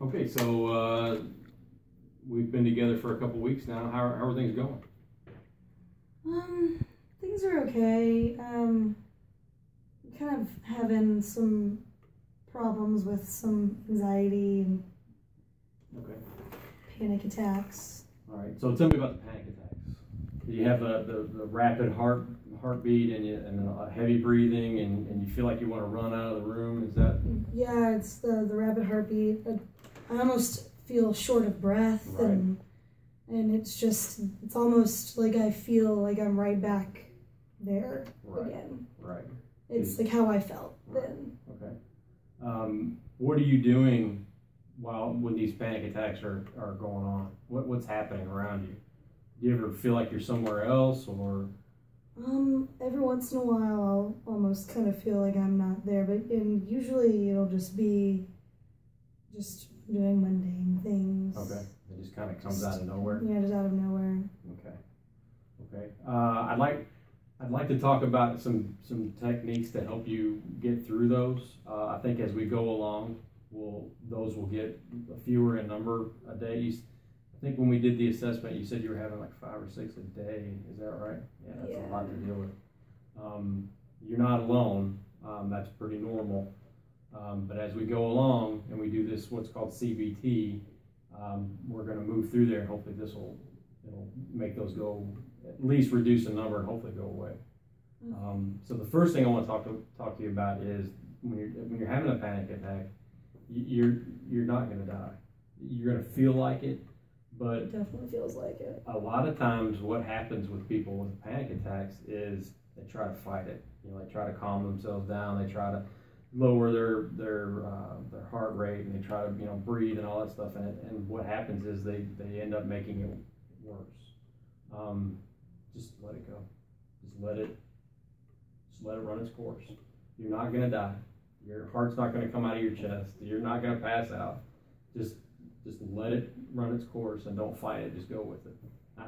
Okay, so we've been together for a couple weeks now. How are things going? Things are okay. Kind of having some problems with some anxiety and panic attacks. All right, so tell me about the panic attacks. Do you have the rapid heartbeat and heavy breathing and you feel like you want to run out of the room? Is that? Yeah, it's the rapid heartbeat. I almost feel short of breath, right. and it's almost like I feel like I'm right back there again. Right. It's like how I felt then. Okay. What are you doing when these panic attacks are going on? What's happening around you? Do you ever feel like you're somewhere else, or? Every once in a while I'll almost kind of feel like I'm not there, and usually it'll just be doing mundane things. Okay. It just kind of comes out of nowhere. Yeah, just out of nowhere. Okay. I'd like to talk about some techniques to help you get through those. I think as we go along, those will get fewer in number a day. I think when we did the assessment, you said you were having like 5 or 6 a day. Is that right? Yeah, that's a lot to deal with. You're not alone. That's pretty normal. But as we go along and we do this, what's called CBT, we're going to move through there. Hopefully it'll make those go, at least reduce the number and hopefully go away. So the first thing I want to talk to you about is when you're having a panic attack, you're not going to die. You're going to feel like it, but it definitely feels like it. A lot of times what happens with people with panic attacks is they try to fight it. They try to calm themselves down. They try to lower their heart rate, and they try to breathe and all that stuff. And what happens is they end up making it worse. Just let it go. Just let it run its course. You're not going to die. Your heart's not going to come out of your chest. You're not going to pass out. Just let it run its course and don't fight it. Just go with it.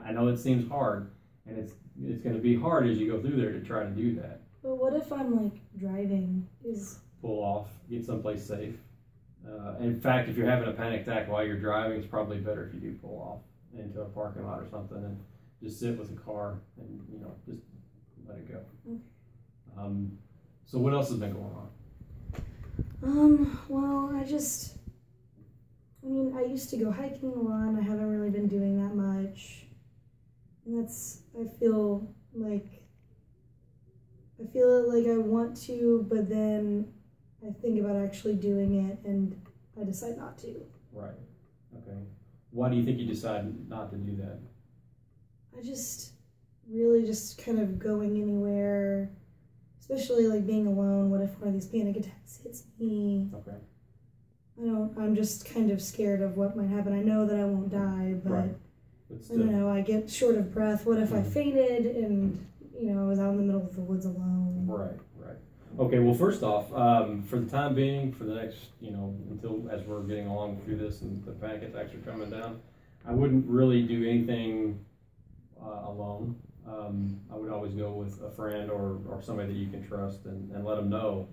I know it seems hard, and it's going to be hard as you go through there to try to do that. But what if I'm like driving? Pull off, get someplace safe. In fact, if you're having a panic attack while you're driving, it's probably better if you do pull off into a parking lot or something and just sit with the car and just let it go. Okay. So what else has been going on? Well, I used to go hiking a lot, and I haven't really been doing that much. And I feel like I want to, but then I think about actually doing it, and I decide not to. Right. Okay. Why do you think you decide not to do that? I really kind of going anywhere, especially like being alone. What if one of these panic attacks hits me? Okay. I'm just kind of scared of what might happen. I know that I won't die, but I don't know, I get short of breath. What if I fainted and I was out in the middle of the woods alone? Right. Okay, well, first off, for the time being, for the next, until as we're getting along through this and the panic attacks are coming down, I wouldn't really do anything alone. I would always go with a friend or somebody that you can trust and let them know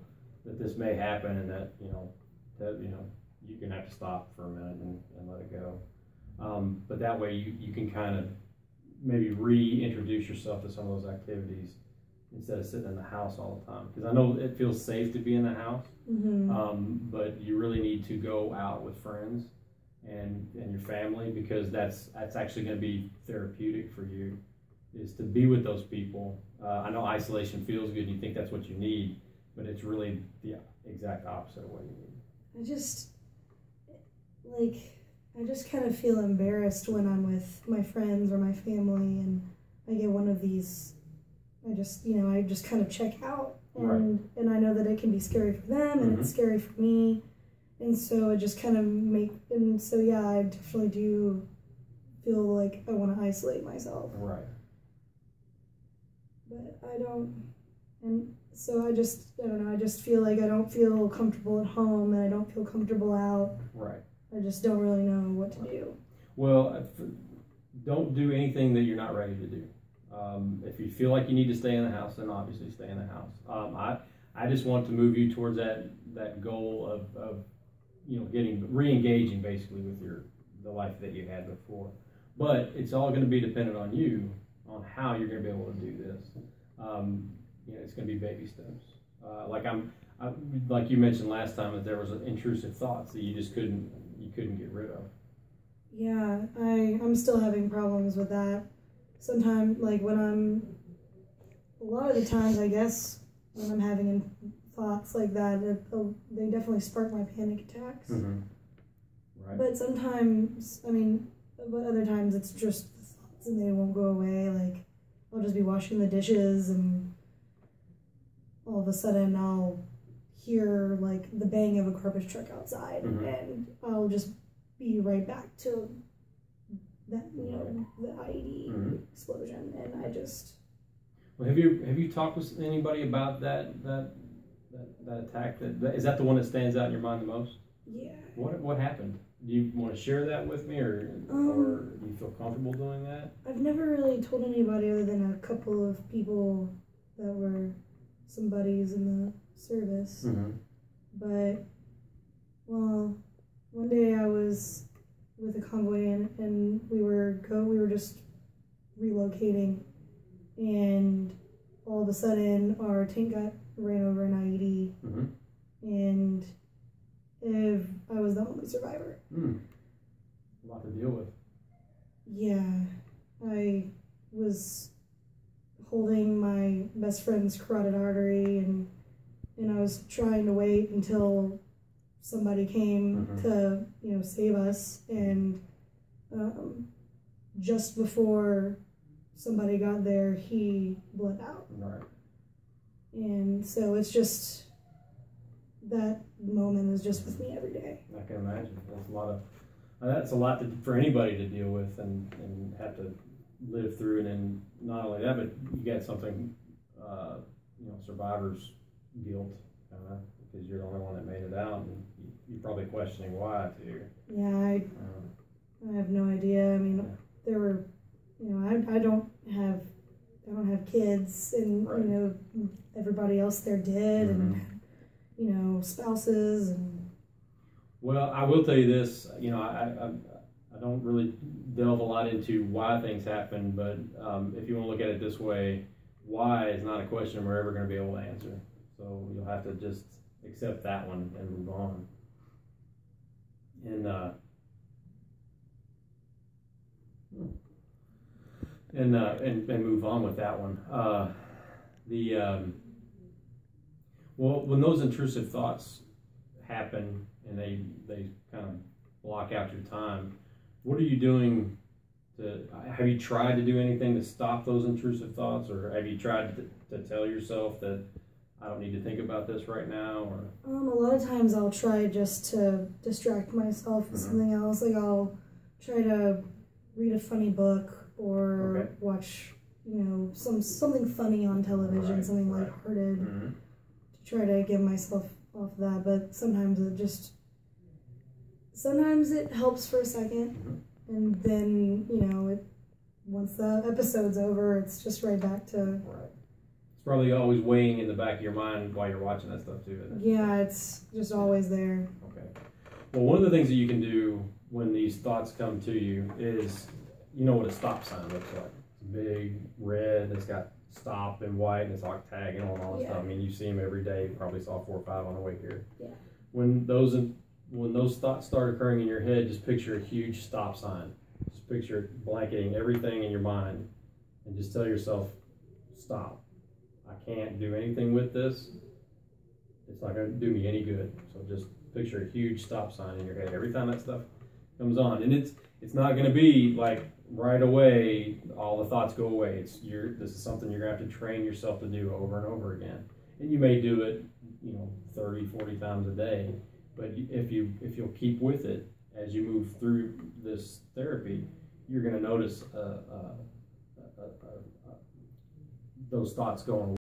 that this may happen and that, you're going to have to stop for a minute and let it go. But that way you can kind of maybe reintroduce yourself to some of those activities instead of sitting in the house all the time. Because I know it feels safe to be in the house, but you really need to go out with friends and your family, because that's actually going to be therapeutic for you, is to be with those people. I know isolation feels good and you think that's what you need, but it's really the exact opposite of what you need. I just kind of feel embarrassed when I'm with my friends or my family and I get one of these, I just kind of check out, and I know that it can be scary for them and it's scary for me, and so it just kind of I definitely do feel like I want to isolate myself. Right. But I don't, and so I don't know, I just feel like I don't feel comfortable at home and I don't feel comfortable out. Right. I just don't really know what to do. Well, don't do anything that you're not ready to do. If you feel like you need to stay in the house, then obviously stay in the house. I just want to move you towards that goal of getting re-engaging basically with the life that you had before. But it's all going to be dependent on you, on how you're going to be able to do this. It's going to be baby steps. Like you mentioned last time, that there was intrusive thoughts that you couldn't get rid of. Yeah, I'm still having problems with that. Sometimes, like a lot of the times, I guess, when I'm having thoughts like that, they definitely spark my panic attacks. Mm-hmm. Right. But sometimes, but other times it's just the thoughts and they won't go away. Like, I'll just be washing the dishes and all of a sudden I'll hear like the bang of a garbage truck outside, mm-hmm. and I'll just be right back to that, the IED mm-hmm. explosion, and I just. Well, have you talked with anybody about that attack? Is that the one that stands out in your mind the most? Yeah. What happened? Do you want to share that with me, or do you feel comfortable doing that? I've never really told anybody other than a couple of people that were some buddies in the service. Mm-hmm. But, well, one day I was with a convoy and we were just relocating, and all of a sudden our tank ran over an IED, mm-hmm. and I was the only survivor. A lot to deal with. Yeah, I was holding my best friend's carotid artery, and I was trying to wait until somebody came mm-hmm. to save us, and just before somebody got there, he bled out. Right. And so it's just, that moment is just with me every day. I can imagine. That's a lot for anybody to deal with and have to live through. And then not only that, but you get something, survivor's guilt, because you're the only one that made it out, and you're probably questioning why too. Yeah, I have no idea. I mean, there were, I don't have kids, and right. Everybody else there did, mm-hmm. and spouses and. Well, I will tell you this. I don't really delve a lot into why things happen, but if you want to look at it this way, why is not a question we're ever going to be able to answer. So you'll have to just accept that one and move on. And move on with that one. Well, when those intrusive thoughts happen and they kind of block out your time, what are you doing have you tried to do anything to stop those intrusive thoughts, or have you tried to tell yourself that I don't need to think about this right now? Or a lot of times I'll try just to distract myself with mm-hmm. something else. Like, I'll try to read a funny book or okay. watch something funny on television, right, something right. lighthearted, mm-hmm. to try to get myself off that. But sometimes it helps for a second, mm-hmm. and then once the episode's over, it's just right back to. Right. It's probably always weighing in the back of your mind while you're watching that stuff too, isn't it? Yeah, it's just always there. Okay. Well, one of the things that you can do when these thoughts come to you is, what a stop sign looks like. It's big, red, it's got stop in white, and it's octagonal and all that stuff. I mean, you see them every day. You probably saw 4 or 5 on the way here. Yeah. When those thoughts start occurring in your head, just picture a huge stop sign. Just picture it blanketing everything in your mind, and just tell yourself, stop. I can't do anything with this. It's not going to do me any good. So just picture a huge stop sign in your head every time that stuff comes on. And it's not going to be like right away all the thoughts go away. This is something you're going to have to train yourself to do over and over again. And you may do it 30, 40 times a day. But if you'll keep with it as you move through this therapy, you're going to notice those thoughts going away.